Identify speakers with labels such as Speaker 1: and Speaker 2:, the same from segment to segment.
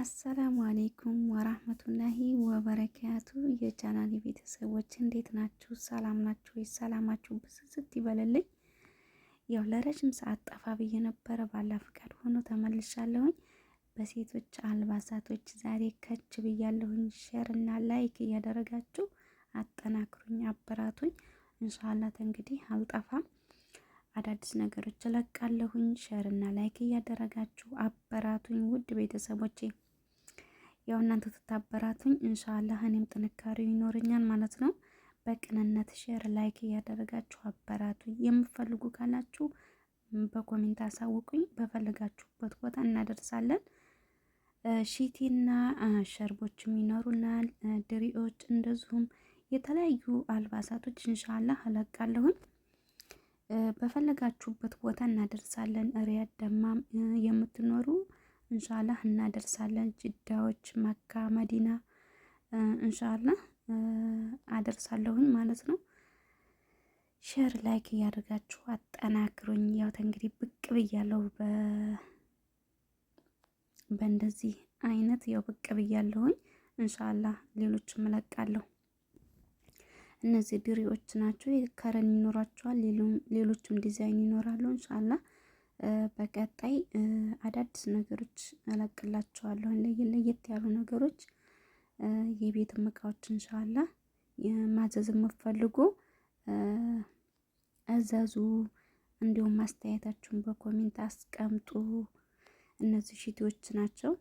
Speaker 1: አሰላሙ አሌይኩም ወራህመቱላሂ ወበረካቱ። የቻናሌ ቤተሰቦች እንዴት ናችሁ? ሰላም ናችሁ ወይ? ሰላማችሁ ብዝዝት ይበልልኝ። ያው ለረጅም ሰዓት ጠፋ ብዬ ነበረ፣ ባላ ፍቃድ ሆኖ ተመልሻለሁኝ። በሴቶች አልባሳቶች ዛሬ ከች ብያለሁኝ። ሼር እና ላይክ እያደረጋችሁ አጠናክሩኝ፣ አበራቱኝ። ኢንሻአላህ እንግዲህ አልጠፋም፣ አዳዲስ ነገሮች እለቃለሁኝ። ሼር እና ላይክ እያደረጋችሁ አበራቱኝ ውድ ቤተሰቦቼ። ያው እናንተ ተታበራቱኝ ኢንሻአላህ እኔም ጥንካሬው ይኖረኛል ማለት ነው። በቅንነት ሼር ላይክ እያደረጋችሁ አበራቱኝ። የምትፈልጉ ካላችሁ በኮሜንት አሳውቁኝ፣ በፈለጋችሁበት ቦታ እናደርሳለን። ሺቲና ሸርቦችም ይኖሩናል፣ ድሪዎች፣ እንደዚሁም የተለያዩ አልባሳቶች ኢንሻአላህ እለቃለሁኝ። በፈለጋችሁበት ቦታ እናደርሳለን። ሪያድ ደማም የምትኖሩ ኢንሻአላህ እናደርሳለን። ጅዳዎች፣ መካ፣ መዲና ኢንሻአላህ አደርሳለሁኝ ማለት ነው። ሼር ላይክ እያደረጋችሁ አጠናክሩኝ። ያው እንግዲህ ብቅ ብያለሁ በእንደዚህ አይነት ያው ብቅ ብያለሁኝ። ኢንሻአላህ ሌሎችም እለቃለሁ። እነዚህ ድሪዎች ናቸው። ከረን ይኖራቸዋል፣ ሌሎችም ዲዛይን ይኖራሉ። ኢንሻአላህ በቀጣይ አዳዲስ ነገሮች እለቅላችኋለሁ። ለየት ያሉ ነገሮች፣ የቤት እቃዎች ኢንሻአላህ ማዘዝ የምትፈልጉ እዘዙ። እንዲሁም ማስተያየታችሁን በኮሜንት አስቀምጡ። እነዚህ ሺቲዎች ናቸው።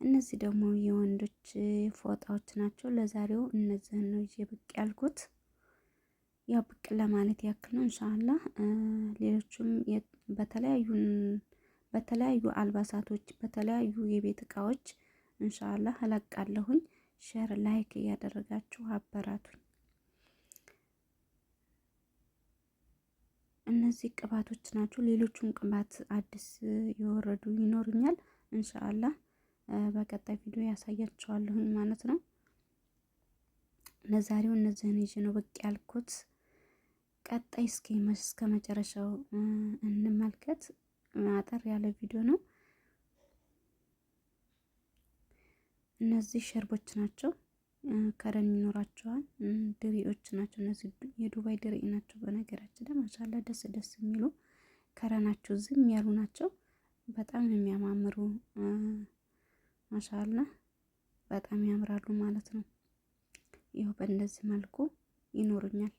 Speaker 1: እነዚህ ደግሞ የወንዶች ፎጣዎች ናቸው። ለዛሬው እነዚህን ነው ይዤ ብቅ ያልኩት፣ ያው ብቅ ለማለት ያክል ነው። ኢንሻአላህ ሌሎችም በተለያዩ አልባሳቶች፣ በተለያዩ የቤት እቃዎች ኢንሻአላህ እለቃለሁኝ። ሼር ላይክ እያደረጋችሁ አበራቱኝ። እነዚህ ቅባቶች ናቸው። ሌሎቹም ቅባት አዲስ የወረዱ ይኖሩኛል ኢንሻአላህ በቀጣይ ቪዲዮ ያሳያችኋለሁኝ ማለት ነው። ለዛሬው እነዚህን ይዤ ነው ብቅ ያልኩት። ቀጣይ እስከ መጨረሻው እንመልከት። አጠር ያለ ቪዲዮ ነው። እነዚህ ሸርቦች ናቸው። ከረን ይኖራቸዋል። ድሪዎች ናቸው። እነዚህ የዱባይ ድሪ ናቸው። በነገራችን ላይ ማሻአላ ደስ የሚሉ ከረናቸው ዝም ያሉ ናቸው። በጣም የሚያማምሩ ማሻአላ በጣም ያምራሉ ማለት ነው። ይኸው በእንደዚህ መልኩ ይኖሩኛል።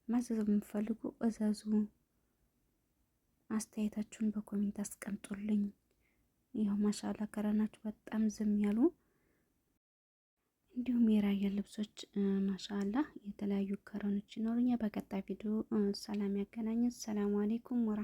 Speaker 1: ማዘዝ የምትፈልጉ እዘዙ። አስተያየታችሁን በኮሜንት አስቀምጡልኝ። ይኸው ማሻአላ ከረናችሁ በጣም ዝም ያሉ፣ እንዲሁም የራያ ልብሶች ማሻአላ የተለያዩ ከረኖች ይኖሩኛል። በቀጣይ ቪዲዮ ሰላም ያገናኘን። ሰላም አለይኩም ወራ